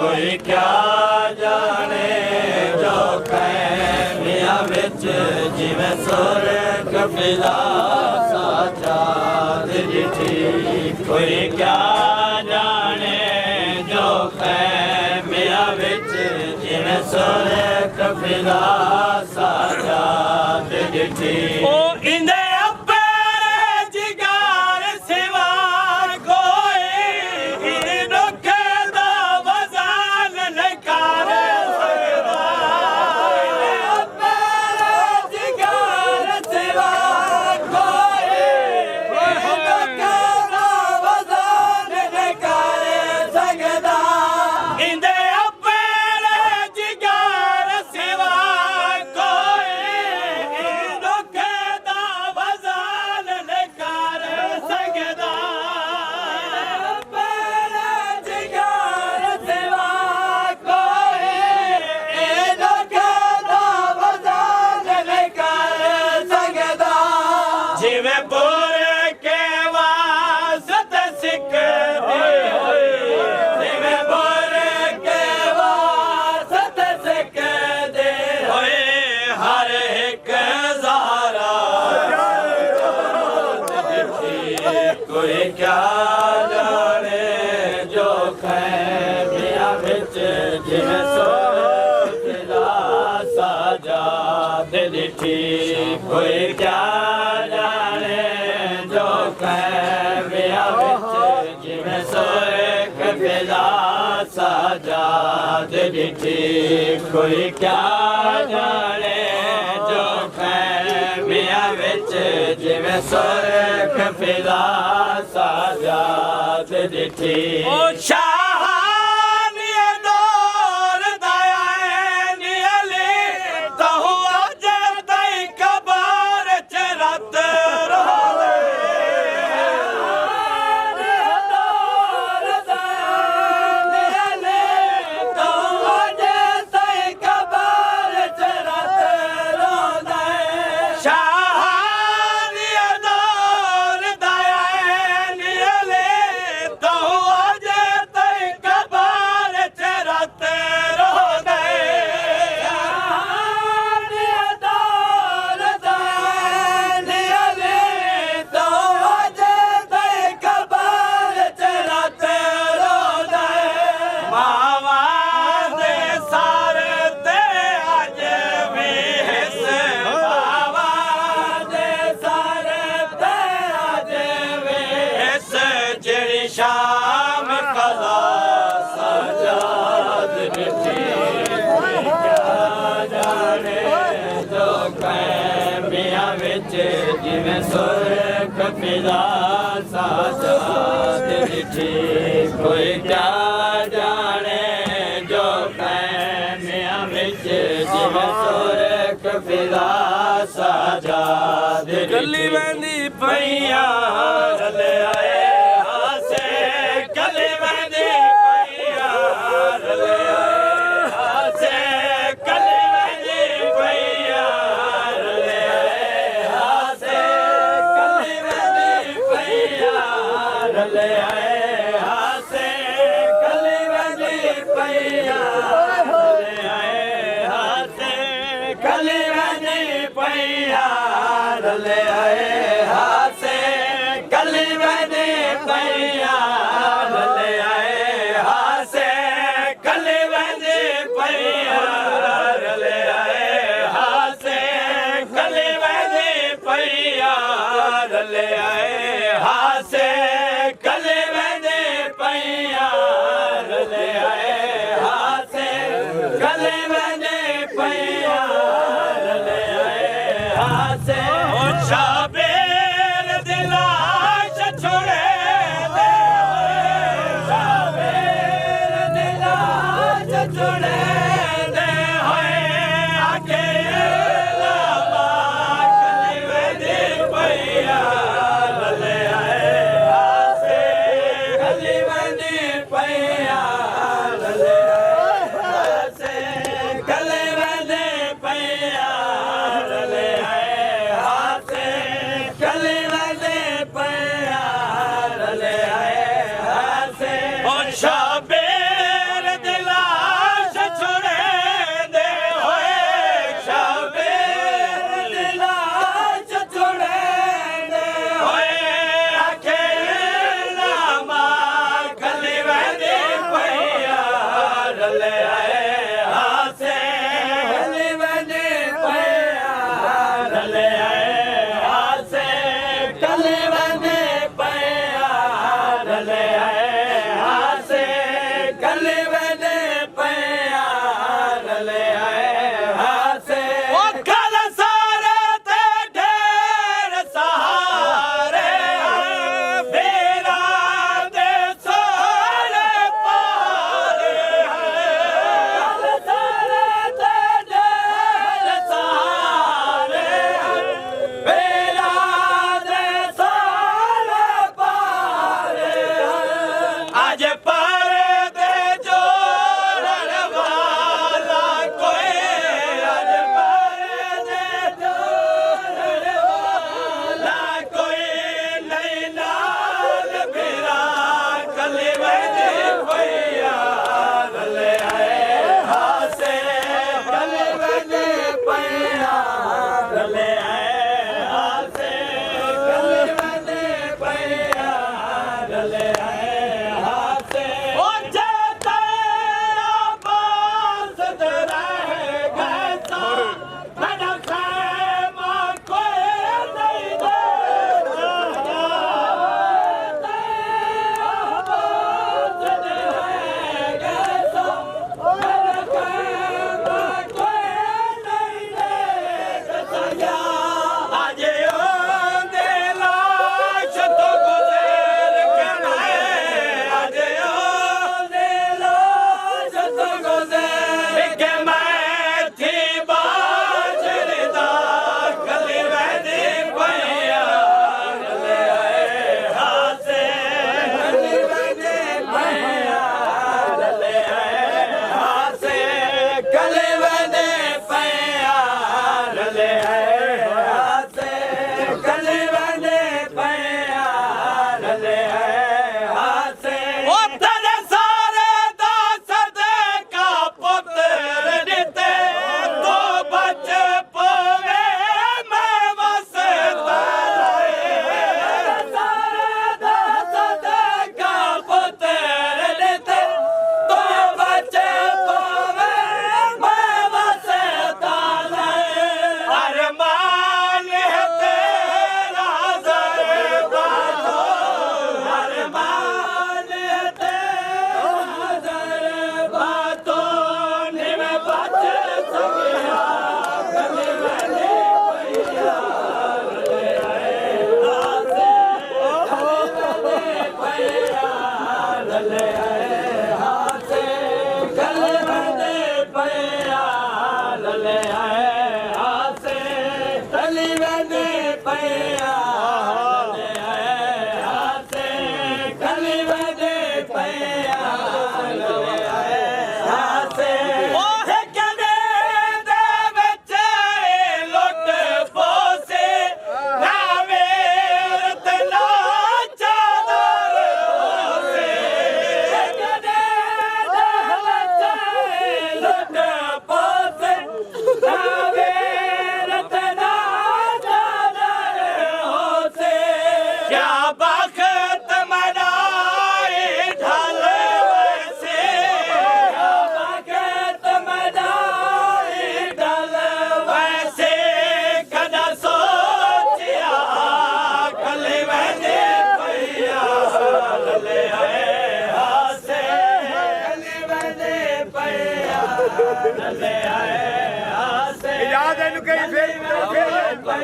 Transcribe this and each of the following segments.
कोई क्या जाने जो खैमिया विच जिवें सुर कपिला साजाद जिठी कोई क्या जाने जो खैमिया विच जिवें सुर कपिला साजाद जिठी कोई क्या जाने जो खैमिया विच जिवें सुर कपिला साजाद जिठी कोई क्या जाने जो खैमिया विच जिवें सुर कपिला साजाद जिठी जिवें सुर कपिला साजाद जिठी कोई क्या जाने जो खैमिया विच जिवें सुर कपिला साजाद गली वेंदी पैया रले आए हासे गली वेंदी पैया रले आए हासे गली वेंदी पैया रले आए हासे गली वेंदी पैया रले आए हासे गली वेंदी पैया रले आए हासे गली वेंदी पैया रले आए हासे गली वेंदी पैया रले आए हासे गली वेंदी पैया रले आए हासे गली वेंदी पैया रले आए हासे गली वेंदी पैया रले आए हासे गली वेंदी पैया रले आए हासे ओ शाबेर दिलाश छोड़े दे शाबेर दिलाश छोड़े दे होए आके लामा गली वेंदी पैया रले आए हासे गली वेंदी पैया रले आए हासे गली वेंदी पैया रले आए हासे गली वेंदी पैया रले आए हासे ओ शाबेर दिलाश छोड़े दे होए शाबेर दिलाश छोड़े दे होए आखे लामा गली वेंदी पैया रले आए हासे गली वेंदी पैया रले आए हासे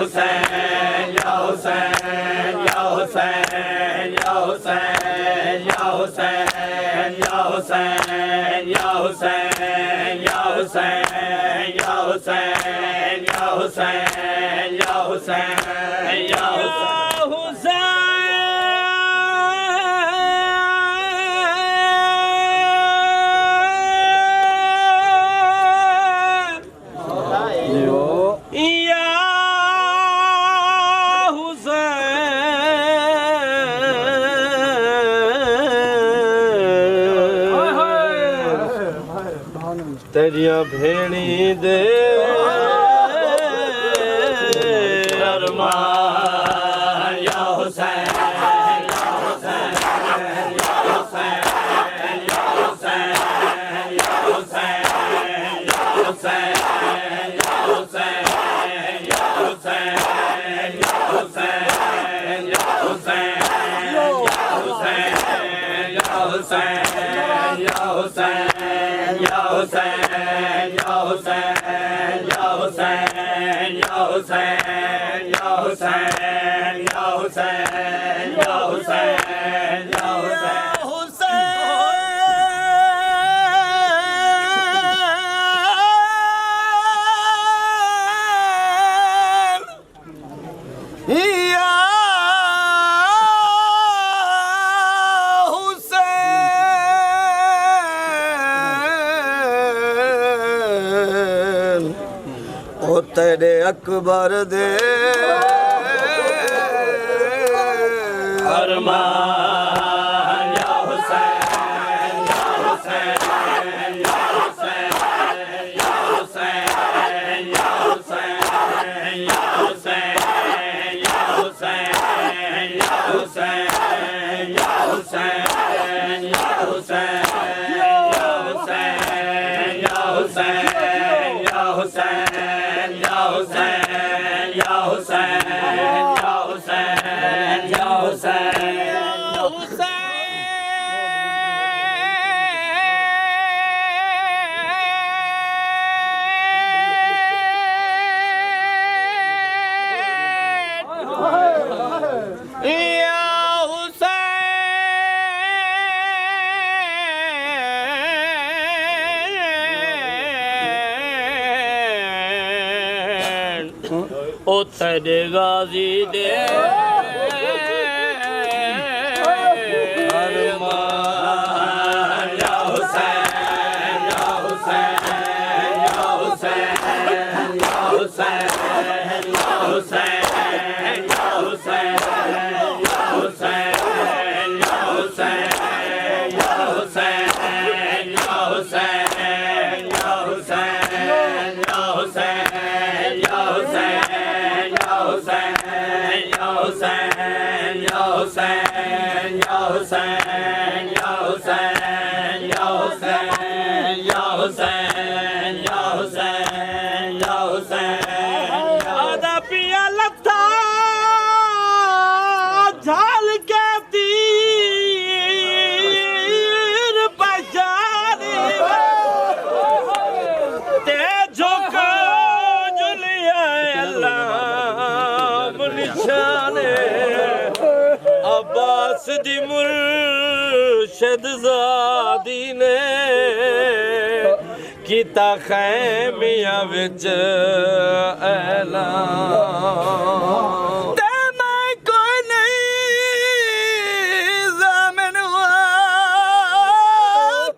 Hussein, Ya Hussein, Ya Hussein, Ya Hussein, Ya Hussein, Ya Hussein, Ya Hussein, Ya Hussein, Ya Hussein, Ya Hussein, Ya Hussein, Ya Hussein, Ya तेरिया भेड़ी दे अरमान या हुसैन या हुसैन या हुसैन या हुसैन या हुसैन या हुसैन या हुसैन या हुसैन या हुसैन या हुसैन या हुसैन या हुसैन या Hussain Ya Hussein, Ya Hussein, Ya Hussein, Ya Hussein, Ya Hussein, Ya Hussein, Ya Hussein, Ya तेरे अकबर दे अरमान या हुसैन या हुसैन या हुसैन या हुसैन या हुसैन या हुसैन या हुसैन या हुसैन या हुसैन या हुसैन या हुसैन या हुसैन या Hussain Ya Hussein, Ya Hussein, Ya Hussein, Ya Hussein, Ya Hussein. O तेरे गाजी दे अरमान या हुसैन या हुसैन या हुसैन या हुसैन या हुसैन या हुसैन या हुसैन या हुसैन या हुसैन या हुसैन या हुसैन या हुसैन या Hussain Ya Hussein, Ya Hussein, Ya Hussein, Ya Hussein, Ya Hussein, Ya Hussein, Ya Hussein, Ya Hussein, Ada piya latta jhal ke tir pajani te jhok juliya Allah निशाने अब्बास दी मुर्शद ज़ादी ने कीता खैमिया विच ऐलान ते मैं कोई नहीं ज़ामिन हुआ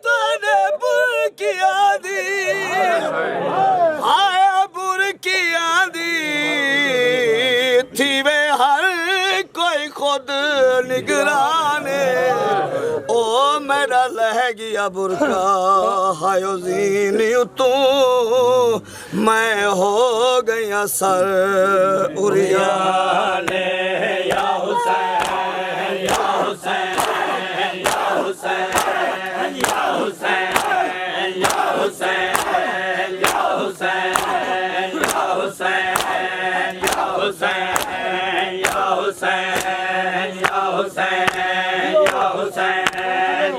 तूने बुरकिया दी आया बुरकिया दी थी वे हर कोई खुद निगराने ओ मेरा लह गया बुरका हायो ज़ीनी तू मैं हो गया सर उरियाने या हुसैन या हुसैन या हुसैन या हुसैन या हुसैन या हुसैन या हुसैन या Hussain Ya Hussein, Ya Hussein, Ya Hussein,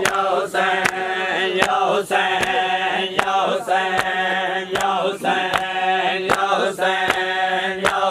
Ya Hussein, Ya Hussein, Ya Hussein, Ya Hussein, Ya Hussein,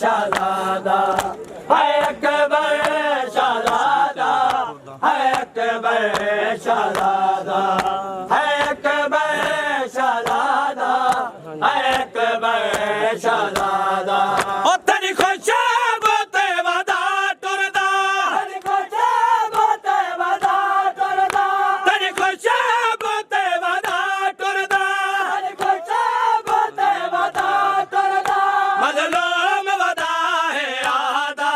शहजादा है अकबर शहजादा है अकबर शहजादा है अकबर शहजादा है अकबर शहजादा ओ तेरी खुशबू ते वदा टुरदा तेरी खुशबू ते वदा टुरदा तेरी खुशबू ते वदा टुरदा तेरी खुशबू ते वदा टुरदा मजलूम वदा है आदा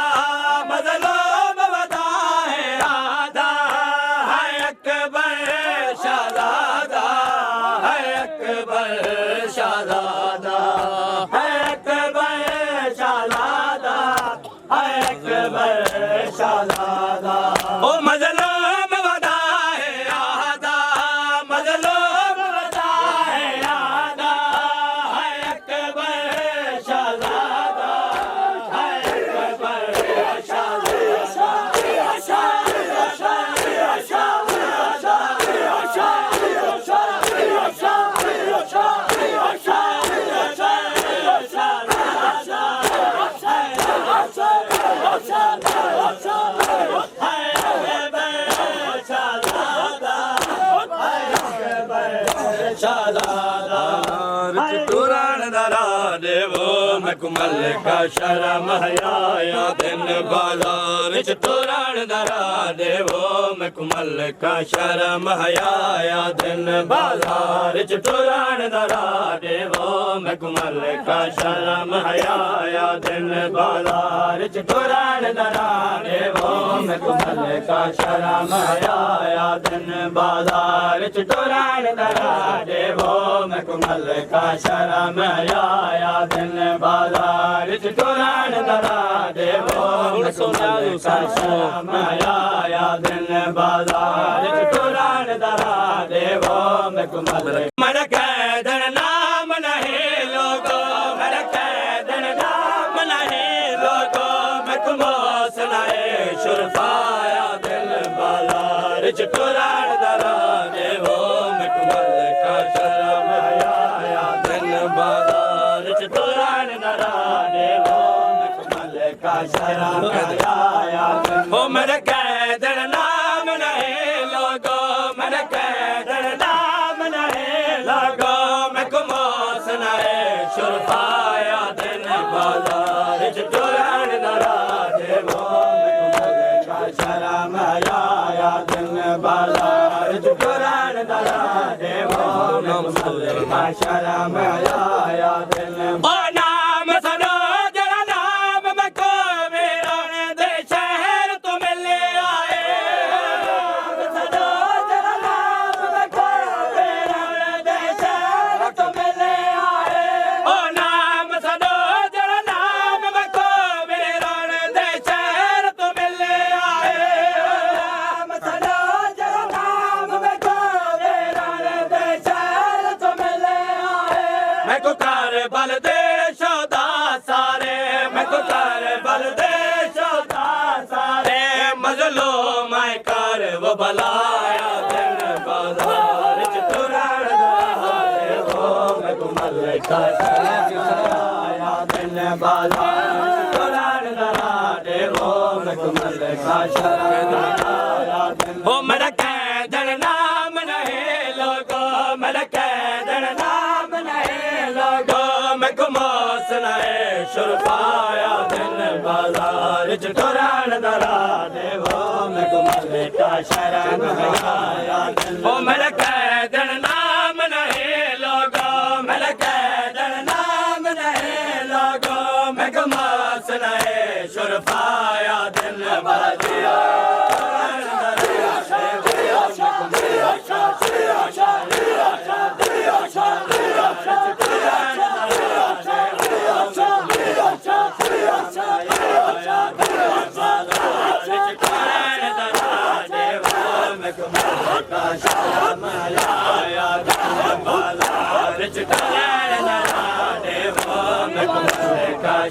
मजलूम वदा है आदा है अकबर शहजादा है अकबर शहजादा है अकबर शहजादा है अकबर शहजादा ओ मजलूम वदा है आदा मजलूम वदा है आदा है अकबर शहजादा है अकबर मकुमल का शरम हयाया दिन बाजार च तोरण दरा देवो मकुमल का शरम हयाया दिन बाजार च तोरण दरा देवो मकुमल का शरम हयाया दिन बाजार च तोरण दरा देवो मकुमल का शरम हयाया दिन बाजार च तोरण दरा देवो मकुमल का शरम हयाया दिन बाजार च तोरण दरा देवो मकुमल का शरम हयाया दिन बाजार च तोरण दरा देवो मकुमल मर कैदन नाम नहीं लोगो मर कैदन नाम नहीं लोगो मकुमो सुनाए शुरफाया दिन बाजार च तोरण दरा देवो मकुमल का शरम हयाया दिन बाजार च तोरण दरा देवो मकुमल का शरम हयाया हो मर कैदन नाम नहीं लोगो मर कैदन नाम नहीं लोगो मकुमो सुनाए शुरफाया दिन बाजार च तोरण दरा देवो मकुमल का शरम हयाया दिन बाजार च तोरण दरा देवो मकुमल का शरम हयाया दिन ओ नाम सनो जरा नाम मको मेरा दे शहर तो मिले आए सनो जरा नाम मको मेरा दे शहर तो मिले आए ओ नाम सनो जरा नाम मको मेरा दे शहर तो मिले आए नाम सनो जरा नाम मको मेरा दे शहर तो मिले आए मैं को कर बल दे शोदा सारे मैं को कर बल दे शोदा सारे मजलो मैं कर वो बलाया दिन बाजार च तोरण दरा देवो मकुमल का शरम हयाया दिन बाजार च तोरण दरा देवो मकुमल का शरम हयाया दिन हो मर कैदन नाम नहीं लोगो मर कैदन नाम नहीं लोगो मकुमो सुनाए शुरफाया दिन बाजार च तोरण दरा देवो मकुमल का शरम हयाया दिन हो मर कैदन नाम नहीं लोगो मर कैदन नाम नहीं लोगो मकुमो सुनाए शुरफाया दिन बाजार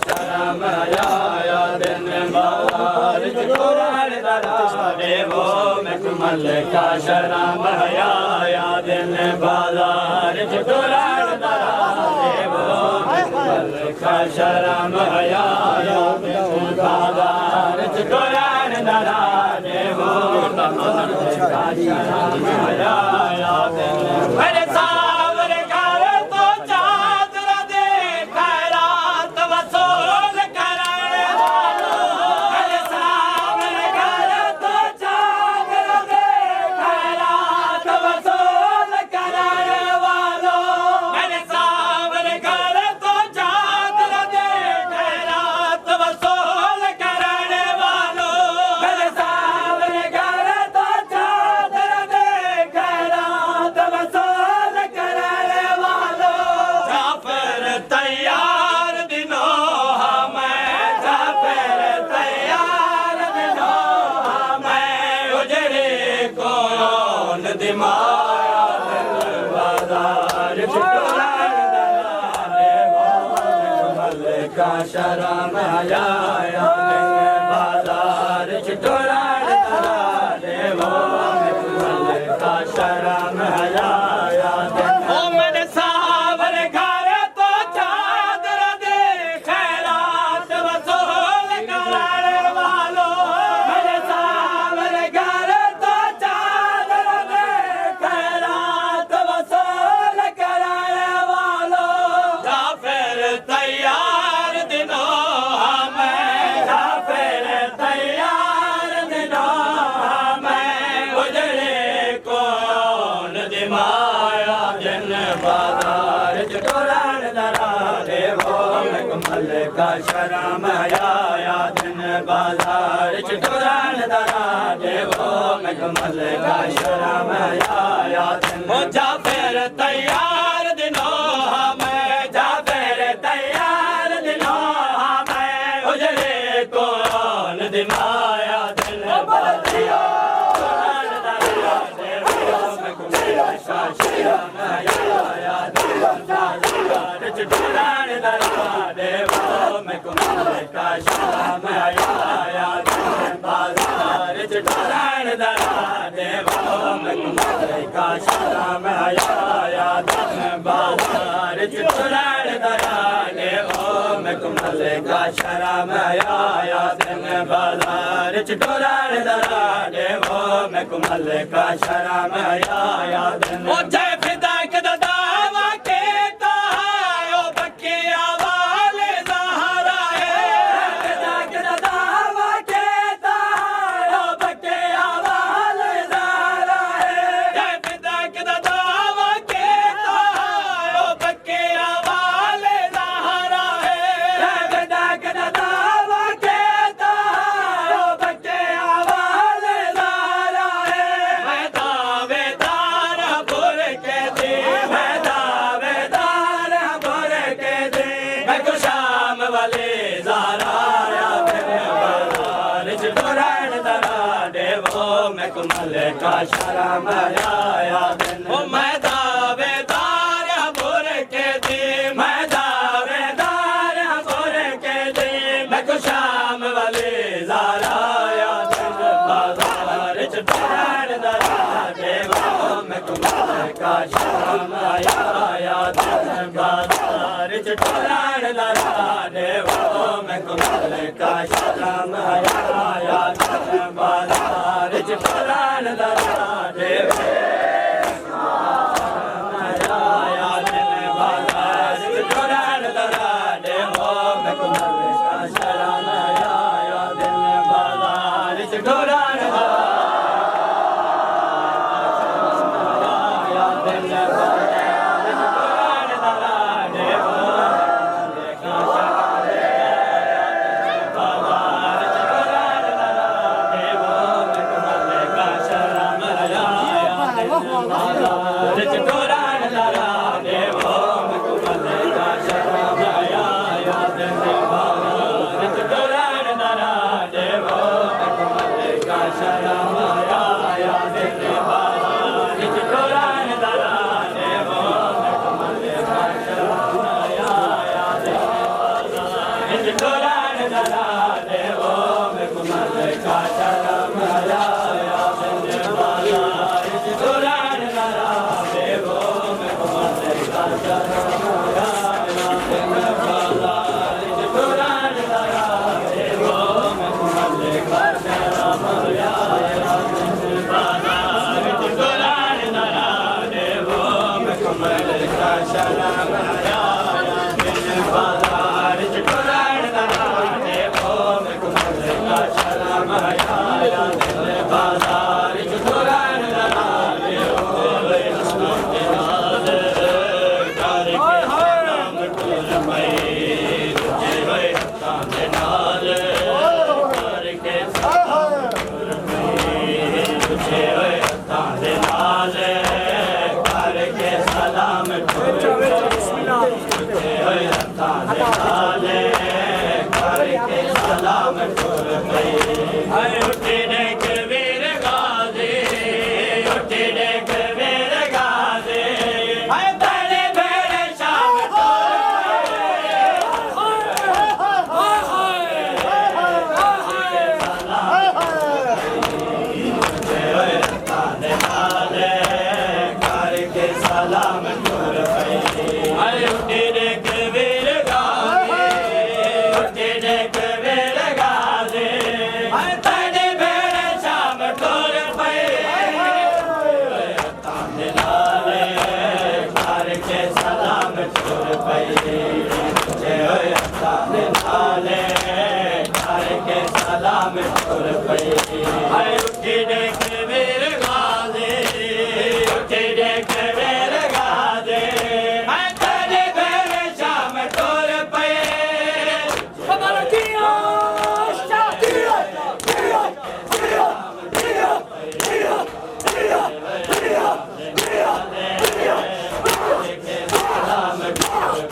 शरम हयाया दिन बाजार च तोरण दरा देवो मकुमल का शरम हयाया दिन बाजार च तोरण दरा देवो मकुमल का शरम हया बाजार चुरान दरा देवो का शरम हया मेरे सावरे घर तो चादर दे खैरात वसूल करने वालों मेरे सावरे घर तो चादर दे खैरात वसूल करने वालों मेरे सावरे घर तो चादर दे खैरात वसूल करने वालों मेरे सावरे घर तो चादर दे खैरात वसूल करने वालों जाफर तैयार दिनों हमें जाफर तैयार दिनों हमें उजड़े कौन दिमाया बाजार चुरान दराने कमल का शरम हया बाजार चुरान दराने कमल का शरम हया ओ मेरे सावर घर तो चादर दे खैरात वसूल करने वालों मेरे सावर घर तो चादर दे खैरात वसूल करने वालों जाफर तैयार दिनों हमें जाफर तैयार दिनों हमें उजड़े कौन दिमाया जिन बाजार चुरान दरा देवो कमल का शरम हया दिन बाजार चुरान दरा देवो कमल का शरम हया दिन जाफर तैयार दिनों हमें जाफर तैयार दिनों हमें उजड़े कौन दिमाया दिन बाजार चुरान दरा देवो मैं कमल का शरम हया बाजार चुरान दरा देवो मैं कमल का शरम हया बाजार चुरान दरा देवो मैं कमल का शरम हया बाजार चुरान दरा देवो मैं कमल का शरम हया ओ जय फिदा के दावा के तो है ओ बकिया वाले ज़हरा है फिदा के दावा के तो है ओ बकिया वाले ज़हरा है जय फिदा के दावा के तो है ओ बकिया वाले ज़हरा है जय फिदा के दावा के तो है ओ बकिया वाले ज़हरा है मैं दावेदार बुर के दी मैं दावेदार बुर के दी मैं गुशाम वाले ज़हरा बाजार चुरान दरा देवो मैं कमल का शरम हया ओ मैं दावेदार बुर के दी मैं दावेदार बुर के दी मैं गुशाम वाले ज़हरा बाजार चुरान दरा देवो मैं कमल का शरम हया बाजार चुरान दरा देवो मैं कमल का शरम हया बाजार चुरान दरा देवो बाजार चुरान दरा देवो मैं कमल का शरम हया बाजार चुरान शर्म आया बाजार चुरान दराने वो मैं कुमार का शर्म आया बाजार चुरान दराने वो हसन के नाल कर के नाम टूर पई तुझे होए हत्थां दे नाल कर के टूर पई तुझे होए हत्थां दे नाल कर के सलाम टूर सलाम टूर पई उठे देख वीर गाज़ी उठे देख वीर गाज़ी तेरे भेड़े शाम टूर करके सलाम टूर पई उठे देख वीर सलाम टूर पई उठे देख वीर गाज़ी उठे देख वीर गाज़ी तेरे भेड़े शाम टूर पई सलाम टूर पई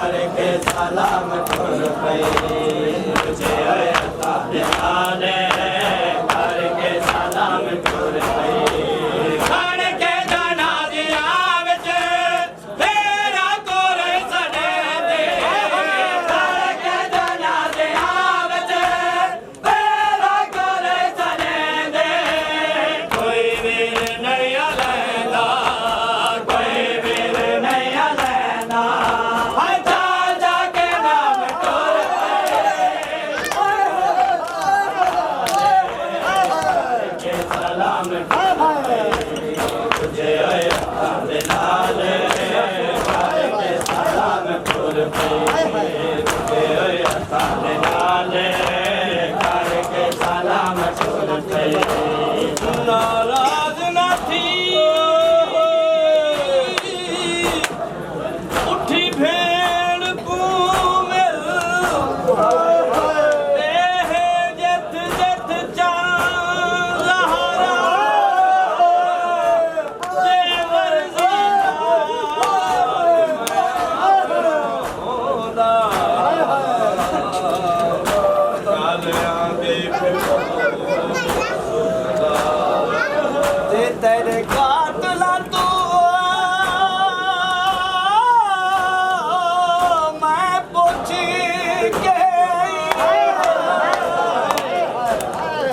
करके सलाम टूर पई तुझे अता नाले करके सलाम टूर पई खान के जनाज़िया विच तेरा कोरे सने दे खान के जनाज़िया विच तेरा कोरे सने दे कोई वीर नहीं लैंदा कोई वीर नहीं लैंदा तुझे नाल करके सलाम टूर पई तुझे नाल करके सलाम टूर पई नाराज न थी उठी भेड़ को मिल जथ जथ चांद लहरा तेरे कातला तो मैं पूछ के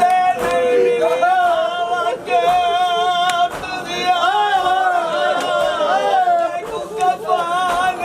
तेरे निगाह के दिया कफान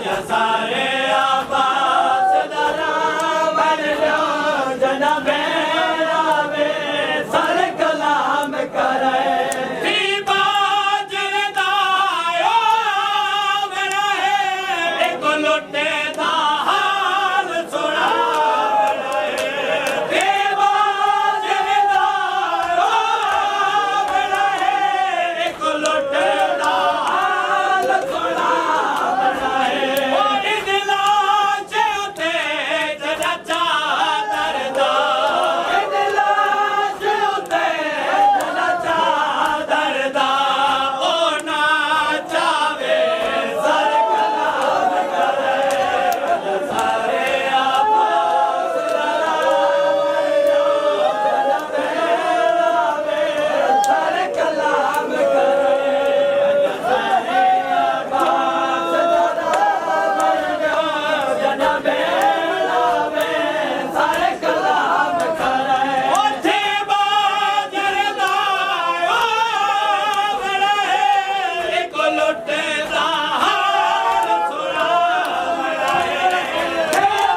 अजा सारे आबास दरा बन लो जनाबे आवे सर कलाम करे लोटे दा हाल सुना लोटे दा हाल सुना इदला चौथे जदा चादर दा इदला चौथे जदा चादर दा ओ ना चावे सर कलाम करे सारे आबास दरा सर कलाम करे सारे आबास दरा जनाबे लावे सर कलाम करे ओथे बाजर दा बड़ा एक लोटे दा हाल सुना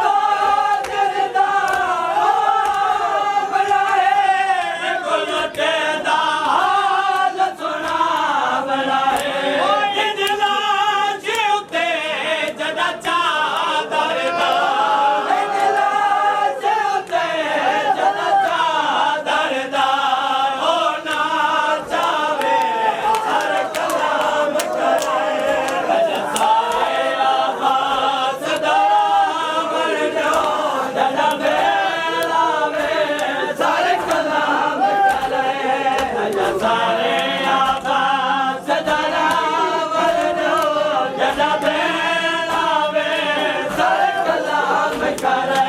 बाजर दा बड़ा एक लोटे दा हाल सुना बड़ा इदला चौथे जदा चादर दा इदला चौथे जदा चादर दा ओ ना चावे सर कलाम करे अजा सारे आबास दरा बन लो जनाबे लावे सर कलाम करे अजा सारे आबास दरा बन लो जनाबे लावे सर कलाम करे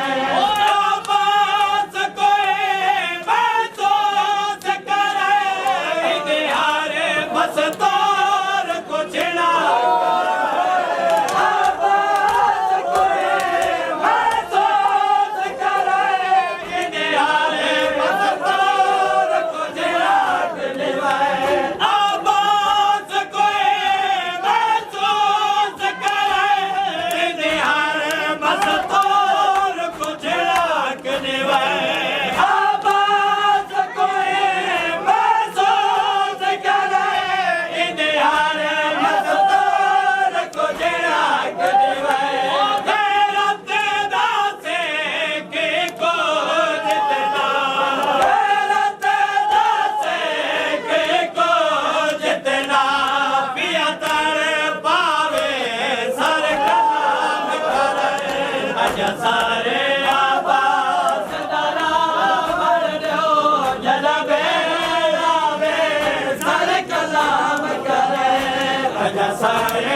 आबास कोई महसूस करे इतिहारे बस तोर कुछ ना आबास कोई महसूस करे इतिहारे बस तोर कुछ राग निभाए आबास कोई महसूस करे इतिहारे बस तोर कुछ राग निभाए आबास कोई महसूस करे इतिहारे बस तोर कुछ राग निभाए गैरत दासे के को जितना गैरत दासे के को जितना पिया तर पावे सर कलाम करे अजा सारे आबास दरा बन लो जनाबे लावे सर कलाम करे अजा सारे